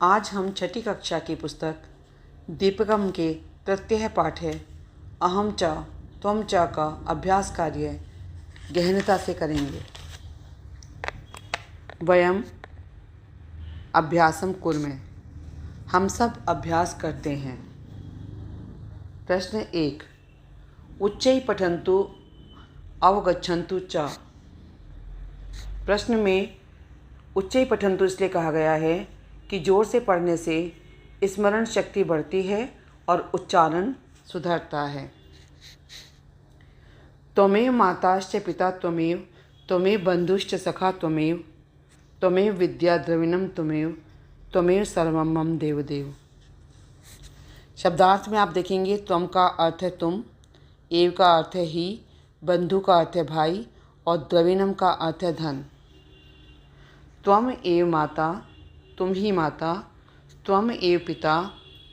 आज हम छठी कक्षा की पुस्तक दीपकम के तृतीय पाठ है अहम च त्वम च का अभ्यास कार्य गहनता से करेंगे। वयम अभ्यासम कुर्मे, हम सब अभ्यास करते हैं। प्रश्न 1, उच्चै पठन्तु अवगच्छन्तु च। प्रश्न में उच्चै पठन्तु इसलिए कहा गया है कि जोर से पढ़ने से स्मरण शक्ति बढ़ती है और उच्चारण सुधरता है। त्वमेव माताश्च पिता त्वमेव, त्वमेव बंधुश्च सखा त्वमेव, त्वमेव विद्या द्रविणम त्वमेव, त्वमेव सर्वम मम देवदेव। शब्दार्थ में आप देखेंगे त्वम का अर्थ है तुम, एव का अर्थ है ही, बंधु का अर्थ है भाई और द्रविणम का अर्थ है धन। त्वम एव माता, तुम ही माता, त्वम एव पिता,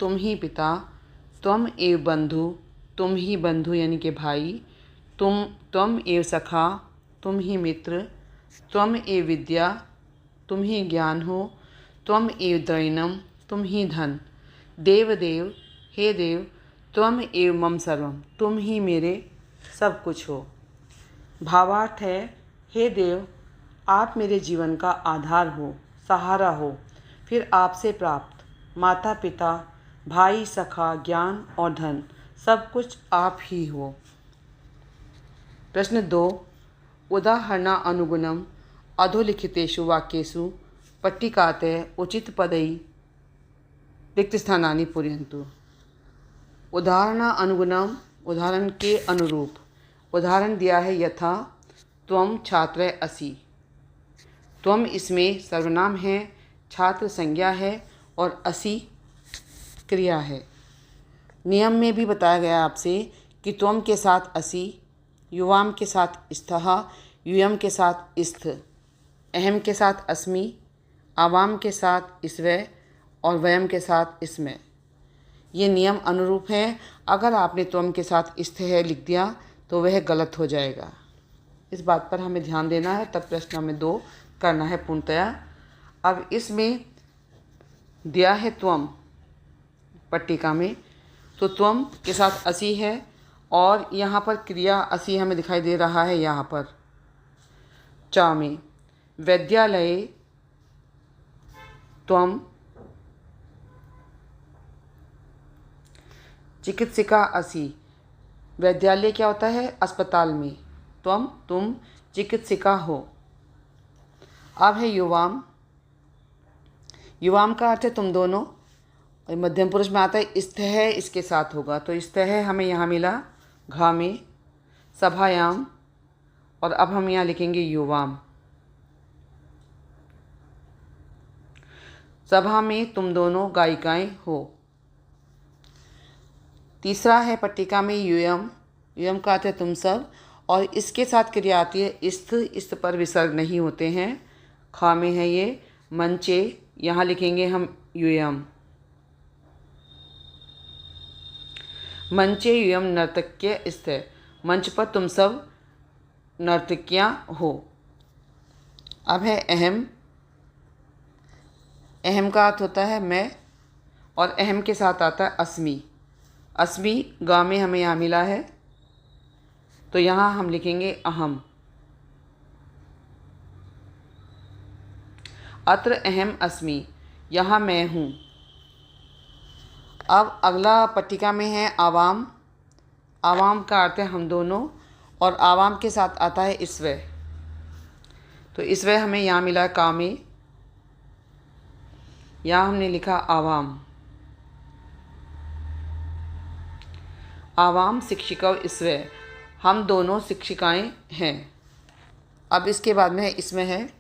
तुम ही पिता, त्वम एव बंधु, तुम ही बंधु यानी कि भाई, त्वम एव सखा, तुम ही मित्र, त्वम एव विद्या, तुम ही ज्ञान हो, त्वम एव द्रविणम, तुम ही धन। देव देव, हे देव, त्वम एव मम सर्वम, तुम ही मेरे सब कुछ हो। भावार्थ है, हे देव, आप मेरे जीवन का आधार हो, सहारा हो, फिर आपसे प्राप्त माता पिता, भाई सखा, ज्ञान और धन सब कुछ आप ही हो। प्रश्न 2, उदाहरणा अनुगुणम अधोलिखितेषु वाक्येषु पट्टिकातः उचित पदैः रिक्तस्थानानि पूरयन्तु। उदाहरणा अनुगुणम, उदाहरण के अनुरूप। उदाहरण दिया है यथा त्वम छात्र असि। त्वम इसमें सर्वनाम है, छात्र संज्ञा है और असि क्रिया है। नियम में भी बताया गया आपसे कि त्वम के साथ असि, युवाम के साथ स्थः, यूयम के साथ स्थ, अहम के साथ अस्मि, आवाम के साथ स्वे और वयम के साथ इसमें। ये नियम अनुरूप हैं। अगर आपने त्वम के साथ स्थ है लिख दिया तो वह गलत हो जाएगा। इस बात पर हमें ध्यान देना है, तब प्रश्न हमें 2 करना है पूर्णतया। अब इसमें दिया है त्वम पट्टिका में, तो त्वम के साथ असि है और यहाँ पर क्रिया असि हमें दिखाई दे रहा है। यहाँ पर च में वैद्यालये त्वम चिकित्सिका असि। वैद्यालय क्या होता है? अस्पताल में। तुम चिकित्सिका हो। अब है युवाम। युवाम का अर्थ है तुम दोनों, और मध्यम पुरुष में आता है स्थ है, इसके साथ होगा तो स्थ है हमें यहाँ मिला घा में। सभायाम, और अब हम यहाँ लिखेंगे युवाम। सभा में तुम दोनों गायिकाएं हो। तीसरा है पट्टिका में यूयम। यूयम का अर्थ है तुम सब और इसके साथ क्रिया आती है स्थ। स्थ पर विसर्ग नहीं होते हैं। खा में है ये मंचे, यहाँ लिखेंगे हम यूयम। मंचे यूयम नर्तक्य स्थ, मंच पर तुम सब नर्तकियाँ हो। अब है अहम। अहम का अर्थ होता है मैं और अहम के साथ आता है अस्मि। अस्मि गा में हमें यहाँ मिला है तो यहाँ हम लिखेंगे अहम। अत्र अहम अस्मि, यहाँ मैं हूँ। अब अगला पट्टिका में है आवाम। आवाम का अर्थ है हम दोनों और आवाम के साथ आता है ईश्वर, तो ईश्वर हमें यहाँ मिला है का में। यहाँ हमने लिखा आवाम। आवाम शिक्षिका ईश्वर, हम दोनों शिक्षिकाएं हैं। अब इसके बाद में इसमें है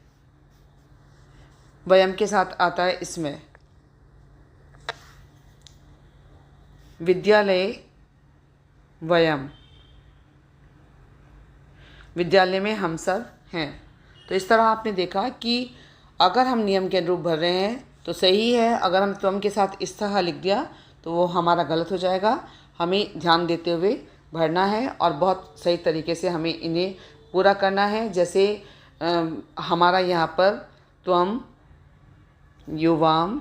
वयम के साथ आता है इसमें। विद्यालय वयम, विद्यालय में हम सब हैं। तो इस तरह आपने देखा कि अगर हम नियम के अनुरूप भर रहे हैं तो सही है, अगर हम त्वम के साथ स्थः लिख दिया तो वो हमारा गलत हो जाएगा। हमें ध्यान देते हुए भरना है और बहुत सही तरीके से हमें इन्हें पूरा करना है। जैसे हमारा यहाँ पर त्वम, युवाम,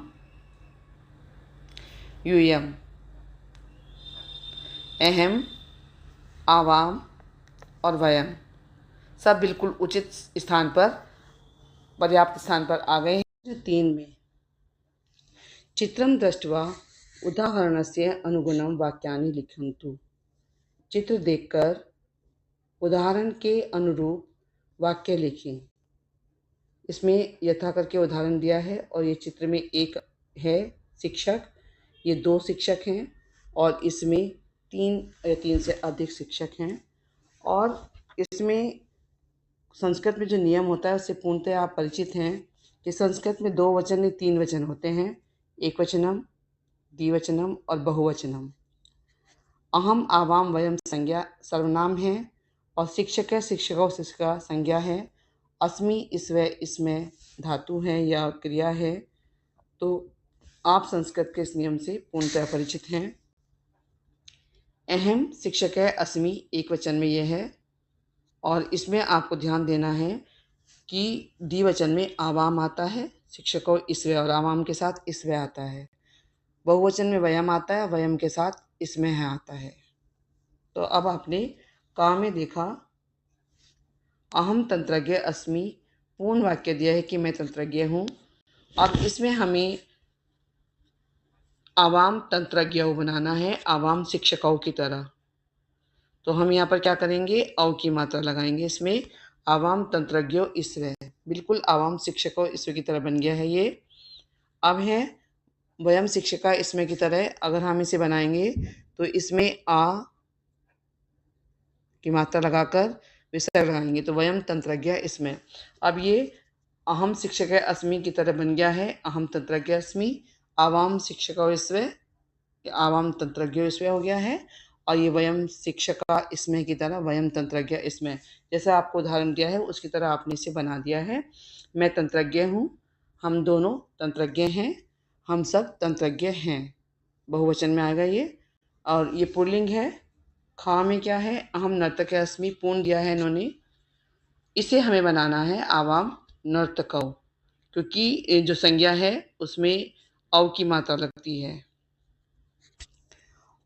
यूयम, अहम, आवाम और वयम सब बिल्कुल उचित स्थान पर, पर्याप्त स्थान पर आ गए हैं। 3 में चित्रं दृष्ट्वा उदाहरणस्य अनुगुणं वाक्यानि लिखन्तु। चित्र देखकर उदाहरण के अनुरूप वाक्य लिखें। इसमें यथा करके उदाहरण दिया है और ये चित्र में एक है शिक्षक, ये 2 शिक्षक हैं और इसमें 3 या 3 से अधिक शिक्षक हैं। और इसमें संस्कृत में जो नियम होता है उससे पूर्णतः आप परिचित हैं कि संस्कृत में 2 वचन नहीं 3 वचन होते हैं, एकवचनम, द्विवचनम और बहुवचनम। अहम, आवाम, वयम संज्ञा सर्वनाम है और शिक्षक है, शिक्षकों, शिक्षिका संज्ञा है। अस्मि, इसमें धातु है या क्रिया है। तो आप संस्कृत के इस नियम से पूर्णतः परिचित हैं। अहम शिक्षक है, अस्मि एक वचन में यह है और इसमें आपको ध्यान देना है कि द्विवचन में आवाम आता है, शिक्षकों इसवे और आवाम के साथ इसवे आता है। बहुवचन में वयम आता है, वयम के साथ इसमें है आता है। तो अब आपने का में देखा अहम तंत्रज्ञ अस्मि, पूर्ण वाक्य दिया है कि मैं तंत्रज्ञ हूँ। अब इसमें हमें आवाम तंत्रज्ञों बनाना है, आवाम शिक्षकों की तरह। तो हम यहाँ पर क्या करेंगे, औ की मात्रा लगाएंगे इसमें। आवाम तंत्रज्ञों इसवे, बिल्कुल आवाम शिक्षकों इसवे की तरह बन गया है ये। अब है वयम शिक्षिका इसमें की तरह, अगर हम इसे बनाएंगे तो इसमें आ की मात्रा लगाकर विसर्ग लगाएंगे तो वयम तंत्रज्ञ इसमें। अब ये अहम शिक्षक अस्मि की तरह बन गया है, अहम तंत्रज्ञ अस्मि। आवाम शिक्षकों इसमें, आवाम तंत्रज्ञ इसमें हो गया है और ये वयम शिक्षका इसमें की तरह वयम तंत्रज्ञ इसमें। जैसा आपको उदाहरण दिया है उसकी तरह आपने इसे बना दिया है। मैं तंत्रज्ञ हूँ, हम दोनों तंत्रज्ञ हैं, हम सब तंत्रज्ञ हैं, बहुवचन में आएगा ये। और ये पुल्लिंग है। खा में क्या है, अहम नर्तक अस्मि, पूर्ण दिया है इन्होंने। इसे हमें बनाना है आवाम नर्तकौ, क्योंकि जो संज्ञा है उसमें औ की मात्रा लगती है।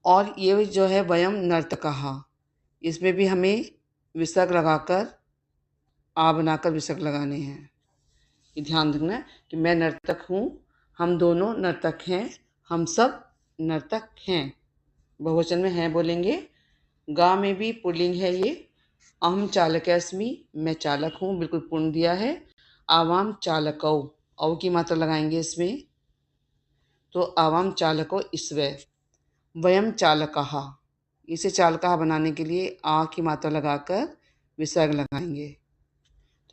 और ये जो है वयम नर्तकहा, इसमें भी हमें विसर्ग लगाकर आ बनाकर विसर्ग लगाने हैं। ये ध्यान रखना कि मैं नर्तक हूँ, हम दोनों नर्तक हैं, हम सब नर्तक हैं, बहुवचन में हैं बोलेंगे। गा में भी पुल्लिंग है ये। अहम चालक अस्मि, मैं चालक हूँ, बिल्कुल पूर्ण दिया है। आवाम चालकौ, औ की मात्रा लगाएंगे इसमें तो आवाम चालको इसवे। वयम चालकहा, इसे चालकहा बनाने के लिए आ की मात्रा लगाकर विसर्ग लगाएंगे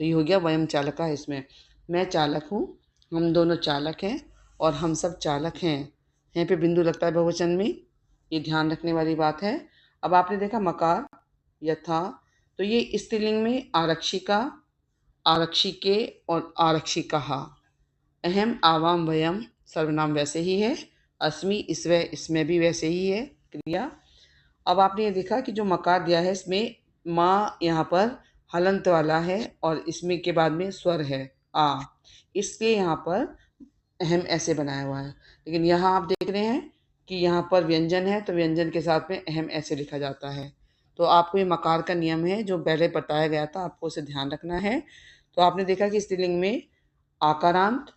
तो ये हो गया वयम चालका इसमें। मैं चालक हूँ, हम दोनों चालक हैं और हम सब चालक हैं। यहाँ पे बिंदु लगता है बहुवचन में, ये ध्यान रखने वाली बात है। अब आपने देखा मकार, यथा, तो ये स्त्रीलिंग में आरक्षिका, आरक्षिके और आरक्षिकहा। अहम, आवाम, वयम सर्वनाम वैसे ही है। अस्मि इसवे, इसमें भी वैसे ही है क्रिया। अब आपने ये देखा कि जो मकार दिया है इसमें माँ यहाँ पर हलंत वाला है और इसमें के बाद में स्वर है आ, इसलिए यहाँ पर अहम ऐसे बनाया हुआ है। लेकिन यहाँ आप देख रहे हैं कि यहाँ पर व्यंजन है तो व्यंजन के साथ में अहम ऐसे लिखा जाता है। तो आपको ये मकार का नियम है जो पहले बताया गया था, आपको उसे ध्यान रखना है। तो आपने देखा कि स्त्रीलिंग में आकारांत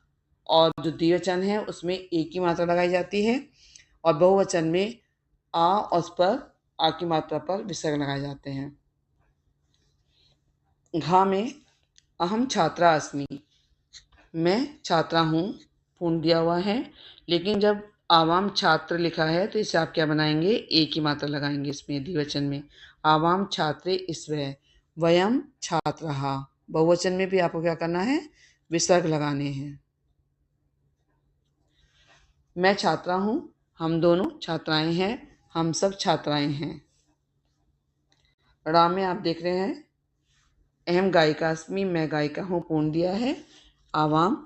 और जो द्विवचन है उसमें एक की मात्रा लगाई जाती है और बहुवचन में आ और उस पर आ की मात्रा पर विसर्ग लगाए जाते हैं। घा में अहम छात्रा अस्मि, मैं छात्रा हूँ, पूर्ण दिया हुआ है। लेकिन जब आवाम छात्र लिखा है तो इसे आप क्या बनाएंगे, एक ही मात्रा लगाएंगे इसमें द्विवचन में। आवाम छात्रे इसवे, वयम छात्रहा, बहुवचन में भी आपको क्या करना है, विसर्ग लगाने हैं। मैं छात्रा हूँ, हम दोनों छात्राएं हैं, हम सब छात्राएं हैं। रा में आप देख रहे हैं अहम गायिका अस्मि, मैं गायिका हूँ, पूर्ण दिया है। आवाम,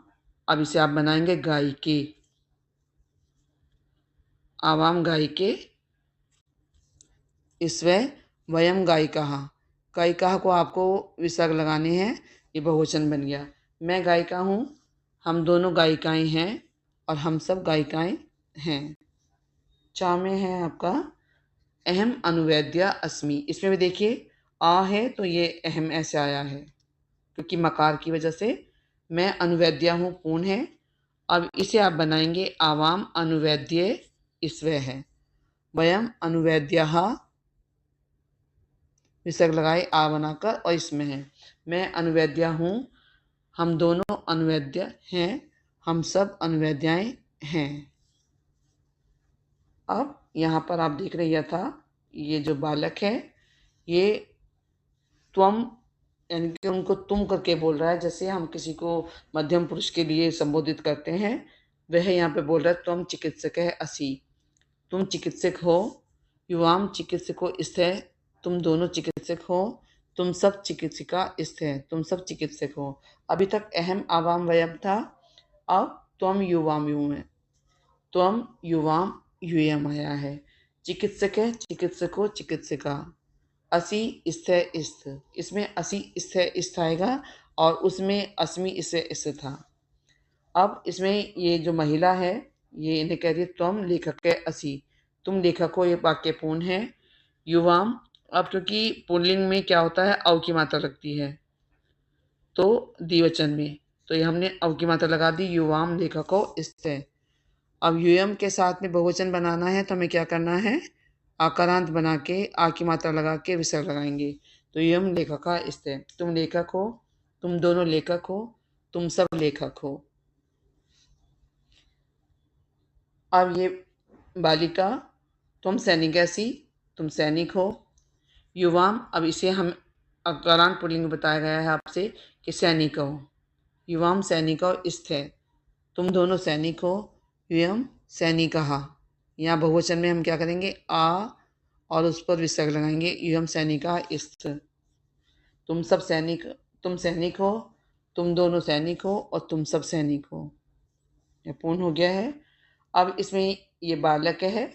अब इसे आप बनाएंगे गायिके, आवाम गायिके इसवे, वयम गायिकाहा, गायिका को आपको विसर्ग लगाने हैं, ये बहुवचन बन गया। मैं गायिका हूँ, हम दोनों गायिकाएं हैं और हम सब गायिकाएं हैं। चा में है आपका अहम अनुवैद्या अस्मि। इसमें भी देखिए आ है तो ये अहम ऐसे आया है क्योंकि मकार की वजह से। मैं अनुवैद्या हूँ पूर्ण है। अब इसे आप बनाएंगे आवाम अनुवैद्य इसवे है। वयम अनुवैद्यः विसर्ग लगाए आ बनाकर और इसमें है। मैं अनुवैद्या हूँ, हम दोनों अनुवैद्य हैं, हम सब अनुवैद्याएं हैं। अब यहाँ पर आप देख रहे था ये जो बालक है ये त्वम यानी कि उनको तुम करके बोल रहा है। जैसे हम किसी को मध्यम पुरुष के लिए संबोधित करते हैं वह यहाँ पे बोल रहा है त्वम चिकित्सक है असी, तुम चिकित्सक हो। युवाम चिकित्सको स्थे, तुम दोनों चिकित्सक हो। तुम सब चिकित्सिका स्थे, तुम सब चिकित्सक हो। अभी तक अहम आवाम वयम था, अब त्वम युवाम यू है। त्वम युवाम यूयम आया है। चिकित्सक है चिकित्सको चिकित्सिका। असी स्थे स्थ, इसमें असी स्थे स्थ आएगा और उसमें अस्मि स्थे स्थ था। अब इसमें ये जो महिला है ये इन्हें कह रही है तुम लेखक है असी, तुम लेखक हो, ये वाक्य पूर्ण है। युवाम, अब क्योंकि पुल्लिंग में क्या होता है अव की मात्रा लगती है तो द्विवचन में, तो ये हमने अव की मात्रा लगा दी युवाम लेखको स्थे। अब यूयम के साथ में बहुवचन बनाना है तो हमें क्या करना है आकारांत बना के आ की मात्रा लगा के विसर्ग लगाएंगे। तो यूयम लेखका स्थे, तुम लेखक हो, तुम दोनों लेखक हो, तुम सब लेखक हो। अब ये बालिका तुम सैनिकैसी, तुम सैनिक हो। युवाम, अब इसे हम अकारांत पुल्लिंग बताया गया है आपसे कि सैनिक हो। युवाम सैनिको स्थे, तुम दोनों सैनिक हो। युयम सैनिकः, यहाँ बहुवचन में हम क्या करेंगे आ और उस पर विसर्ग लगाएंगे युयम सैनिका स्थ, तुम सब सैनिक, तुम सैनिक हो, तुम दोनों सैनिक हो और तुम सब सैनिक हो। यह पूर्ण हो गया है। अब इसमें ये बालक है,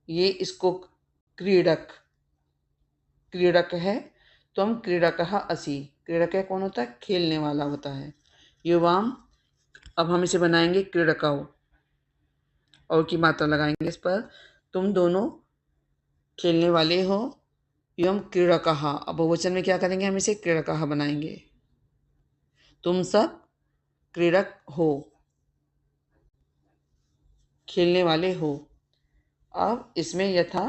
ये इसको क्रीडक, क्रीडक है। तुम क्रीडकः असि, क्रीडक है कौन होता है खेलने वाला होता है। युवाम, अब हम इसे बनाएंगे क्रीडकौ और की मात्रा लगाएंगे इस पर। तुम दोनों खेलने वाले हो। युवम क्रीडकः, अब बहुवचन में क्या करेंगे हम इसे क्रीडकः बनाएंगे। तुम सब क्रीडक हो, खेलने वाले हो। अब इसमें यथा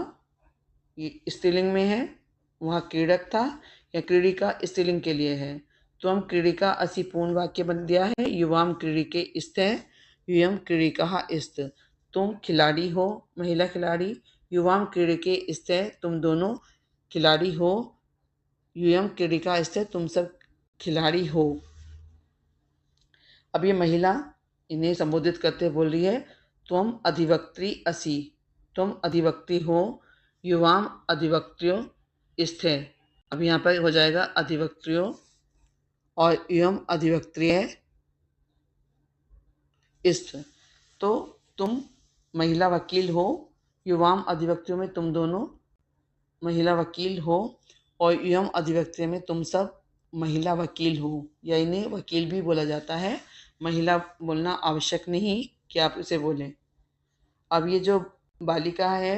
ये स्त्रीलिंग में है, वहाँ क्रीडक था या क्रीडिका स्त्रीलिंग के लिए है। तो हम क्रीडिका असी पूर्ण वाक्य बन दिया है। युवाम क्रीडिके स्थ है, युयम क्रीडिका स्थ, तुम खिलाड़ी हो महिला खिलाड़ी। युवाम क्रीडिके स्थ है, तुम दोनों खिलाड़ी हो। युयम क्रीडिका स्थ, तुम सब खिलाड़ी हो। अब ये महिला इन्हें संबोधित करते बोल रही है तुम अधिवक्त्री असी, तुम अधिवक्ती हो। युवाम अधिवक्त्यो स्थे, अब यहाँ पर हो जाएगा अधिवक्त्रियो और युवम अधिवक्त्रिय स्थ, तो तुम महिला वकील हो। युवाम अधिवक्त्रियों में तुम दोनों महिला वकील हो और युवम अधिवक्त्रिय में तुम सब महिला वकील हो, या इन्हें वकील भी बोला जाता है। महिला बोलना आवश्यक नहीं कि आप इसे बोलें। अब ये जो बालिका है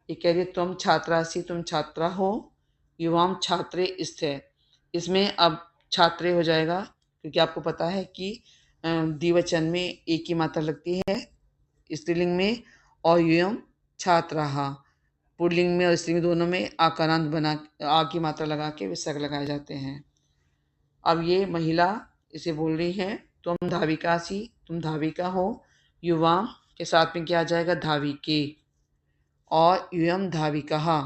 ये कह रही है तुम छात्रासी, तुम छात्रा हो। युवाम छात्रे स्थे, इसमें अब छात्रे हो जाएगा क्योंकि आपको पता है कि द्विवचन में एक ही मात्रा लगती है स्त्रीलिंग में। और युयम छात्राहा, पुल्लिंग में और स्त्रीलिंग दोनों में आकारांत बना आ की मात्रा लगा के विसर्ग लगाए जाते हैं। अब ये महिला इसे बोल रही है तुम धाविकासी, तुम धाविका हो। युवाम के साथ में क्या आ जाएगा धाविके और युयम धाविका,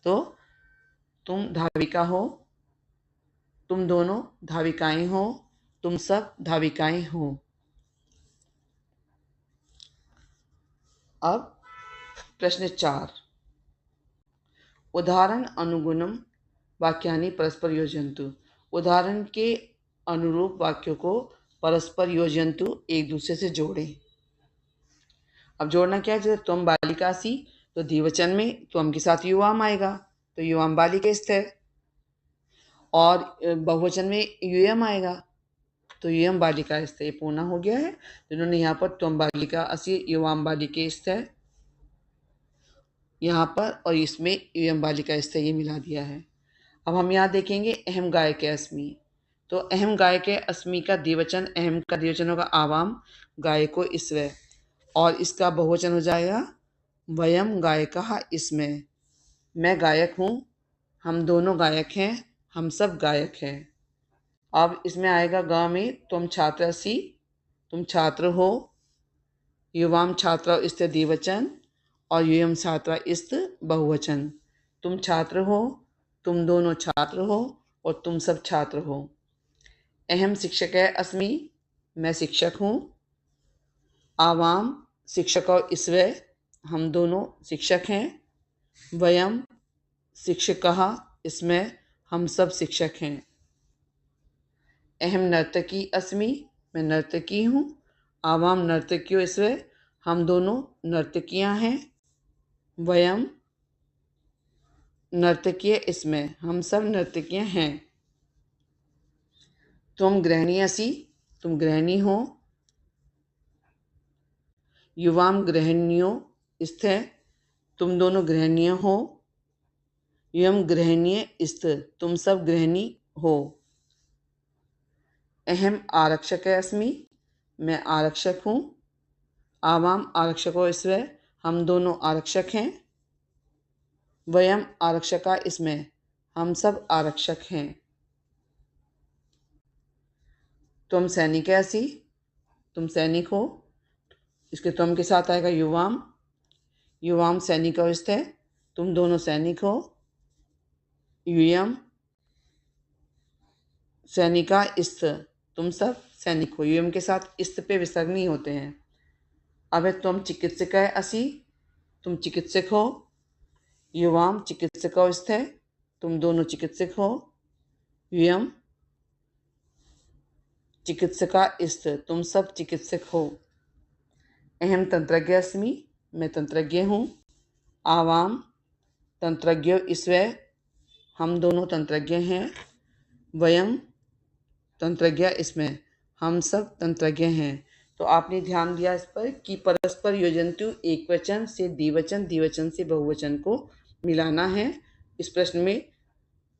तो तुम धाविका हो, तुम दोनों धाविकाएं हो, तुम सब धाविकाएं हो। अब प्रश्न 4, उदाहरण अनुगुणम वाक्यानि परस्पर योजयन्तु, उदाहरण के अनुरूप वाक्यों को परस्पर योजयन्तु एक दूसरे से जोड़ें। अब जोड़ना क्या है, जैसे तुम बालिकासी तो द्विवचन में तुम के साथ युवाम आएगा तो युवाम बालिका स्थ है, और बहुवचन में युयम आएगा तो युयम बालिका स्थ ये पूर्णा हो गया है। तो इन्होंने यहाँ पर त्वम बालिका असि युवाम बालिके स्थ है यहाँ पर, और इसमें युयम बालिका स्थ ये मिला दिया है। अब हम यहाँ देखेंगे अहम गाय के अस्मि। तो अहम गाय के अस्मि का द्विवचन, अहम का द्विवचन होगा आवाम, गाय को इसवे, और इसका बहुवचन हो जाएगा वयम गायकः इसमें। मैं गायक हूँ, हम दोनों गायक हैं, हम सब गायक हैं। अब इसमें आएगा ग में तुम छात्रसी, तुम छात्र हो, युवाम छात्र इस्त द्विवचन, और युयम छात्रा इस्त बहुवचन। तुम छात्र हो, तुम दोनों छात्र हो, और तुम सब छात्र हो। अहम शिक्षक है अस्मि, मैं शिक्षक हूँ। आवाम शिक्षक और इसवे, हम दोनों शिक्षक हैं। वयम शिक्षकः इसमें, हम सब शिक्षक हैं। अहम नर्तकी अस्मि, मैं नर्तकी हूँ। आवाम नर्तकियों इसवे, हम दोनों नर्तकियाँ हैं। वयम नर्तकीय इसमें, हम सब नर्तकियाँ हैं। तुम गृहिणी असि, तुम गृहिणी हो। युवाम गृहिणियों स्थ, तुम दोनों गृहिणियाँ हो। युयम गृहिणीय स्थ, तुम सब गृहिणी हो। अहम आरक्षक अस्मि, मैं आरक्षक हूँ। आवाम आरक्षको इसमें, हम दोनों आरक्षक हैं। वयम आरक्षका इसमें, हम सब आरक्षक हैं। तुम सैनिक असि, तुम सैनिक हो। इसके तुम के साथ आएगा युवाम, युवाम सैनिको स्थ, तुम दोनों सैनिक हो। युयम सैनिका स्थ, तुम सब सैनिक हो। युयम के साथ स्थ पे विसर्ग नहीं होते हैं। अब है तुम चिकित्सक है असि, तुम चिकित्सक हो। युवाम चिकित्सको स्थ, तुम दोनों चिकित्सक हो। युयम चिकित्सका स्थ, तुम सब चिकित्सक हो। अहम तंत्रज्ञ अस्मि, मैं तंत्रज्ञ हूँ। आवाम तंत्रज्ञो इसवे, हम दोनों तंत्रज्ञ हैं। वयम तंत्रज्ञ इसमें, हम सब तंत्रज्ञ हैं। तो आपने ध्यान दिया इस पर कि परस्पर योजन्तु एक वचन से द्विवचन, द्विवचन से बहुवचन को मिलाना है इस प्रश्न में।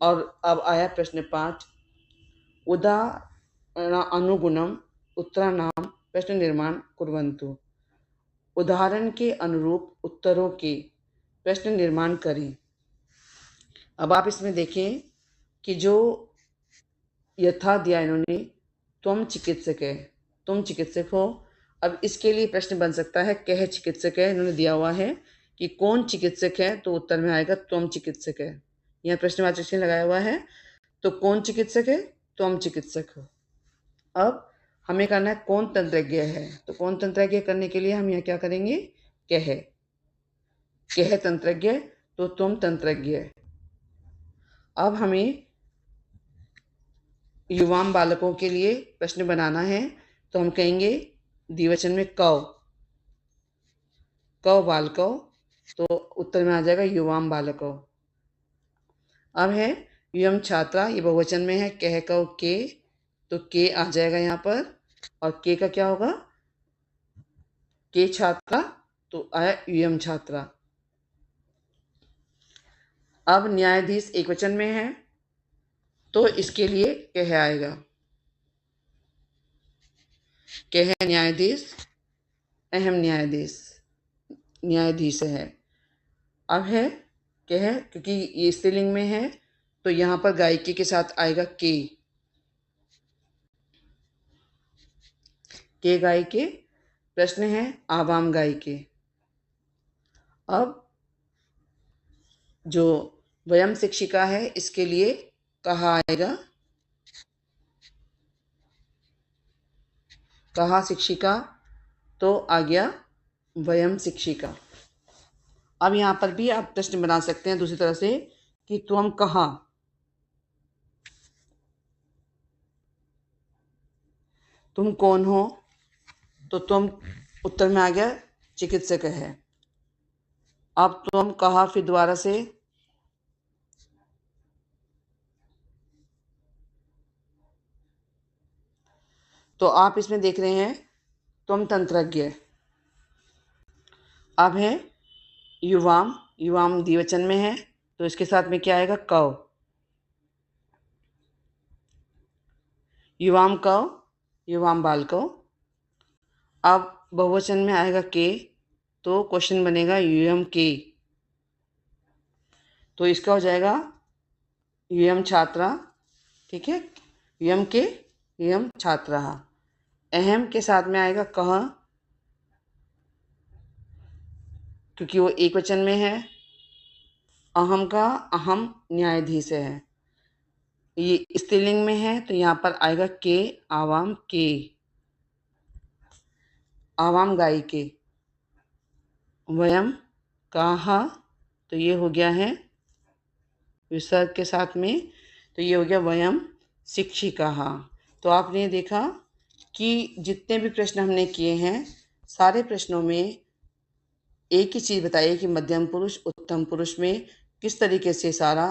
और अब आया प्रश्न 5, उदाहरणानुगुणम् उत्तराणां प्रश्न निर्माण कुर्वन्तु। उदाहरण के अनुरूप उत्तरों के प्रश्न निर्माण करें। अब आप इसमें देखें कि जो यथा दिया इन्होंने, तुम चिकित्सक है, तुम चिकित्सक हो। अब इसके लिए प्रश्न बन सकता है कह चिकित्सक है, इन्होंने दिया हुआ है कि कौन चिकित्सक है, तो उत्तर में आएगा तुम चिकित्सक है। यहाँ प्रश्नवाचक चिन्ह लगाया हुआ है। तो कौन चिकित्सक है, तुम चिकित्सक हो। अब हमें करना है कौन तंत्रज्ञ है, तो कौन तंत्रज्ञ करने के लिए हम यहाँ क्या करेंगे, कह तंत्रज्ञ, तो तुम तंत्रज्ञ। अब हमें युवाम बालकों के लिए प्रश्न बनाना है, तो हम कहेंगे द्विवचन में कौ बालको, तो उत्तर में आ जाएगा युवाम बालको। अब है युयम छात्रा, ये बहुवचन में है, कह कौ के, तो के आ जाएगा यहाँ पर, और के का क्या होगा, के छात्रा, तो आया युयम छात्रा। अब न्यायाधीश एक वचन में है, तो इसके लिए कह आएगा, कह न्यायाधीश, अहम न्यायाधीश, न्यायाधीश है। अब है कह, क्योंकि ये स्त्रीलिंग में है, तो यहाँ पर गायिकी के साथ आएगा के गायिके। प्रश्न है आवाम गायिके। अब जो वयम शिक्षिका है, इसके लिए कहा आएगा, कहा शिक्षिका, तो आ गया वयम शिक्षिका। अब यहाँ पर भी आप प्रश्न बना सकते हैं दूसरी तरह से कि तुम कहा, तुम कौन हो, तो तुम उत्तर में आ गया चिकित्सक है। अब तुम कहा, फिर दोबारा से तो आप इसमें देख रहे हैं त्वम तंत्रज्ञ। अब है युवाम, युवाम द्विवचन में है तो इसके साथ में क्या आएगा, कव। युवाम कव, युवाम बालकव। अब बहुवचन में आएगा के, तो क्वेश्चन बनेगा यूयम के, तो इसका हो जाएगा यूयम छात्रा। ठीक है, यूयम के, यूयम छात्रा। अहम के साथ में आएगा कह, क्योंकि वो एक वचन में है। अहम का अहम न्यायाधीश है, ये स्त्रीलिंग में है तो यहाँ पर आएगा के, आवाम के, आवाम गाय के। वयम कहा, तो ये हो गया है विसर्ग के साथ में, तो ये हो गया वयम शिक्षिका। तो आपने देखा कि जितने भी प्रश्न हमने किए हैं सारे प्रश्नों में एक ही चीज़ बताइए कि मध्यम पुरुष उत्तम पुरुष में किस तरीके से सारा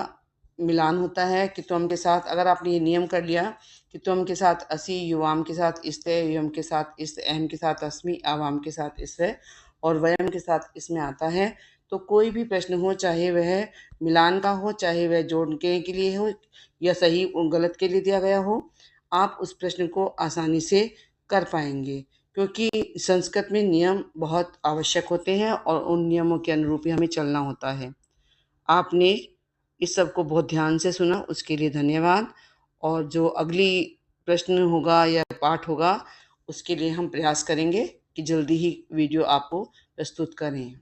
मिलान होता है। कि त्वम के साथ अगर आपने ये नियम कर लिया कि त्वम के साथ असी, युवाम के साथ इस्ते, युयम के साथ इस्त, अहम के साथ अस्मि, आवाम के साथ इससे और वयम के साथ इसमें आता है, तो कोई भी प्रश्न हो, चाहे वह मिलान का हो, चाहे वह जोड़ने के लिए हो या सही और गलत के लिए दिया गया हो, आप उस प्रश्न को आसानी से कर पाएंगे। क्योंकि संस्कृत में नियम बहुत आवश्यक होते हैं और उन नियमों के अनुरूप ही हमें चलना होता है। आपने इस सब को बहुत ध्यान से सुना, उसके लिए धन्यवाद। और जो अगली प्रश्न होगा या पाठ होगा उसके लिए हम प्रयास करेंगे कि जल्दी ही वीडियो आपको प्रस्तुत करें।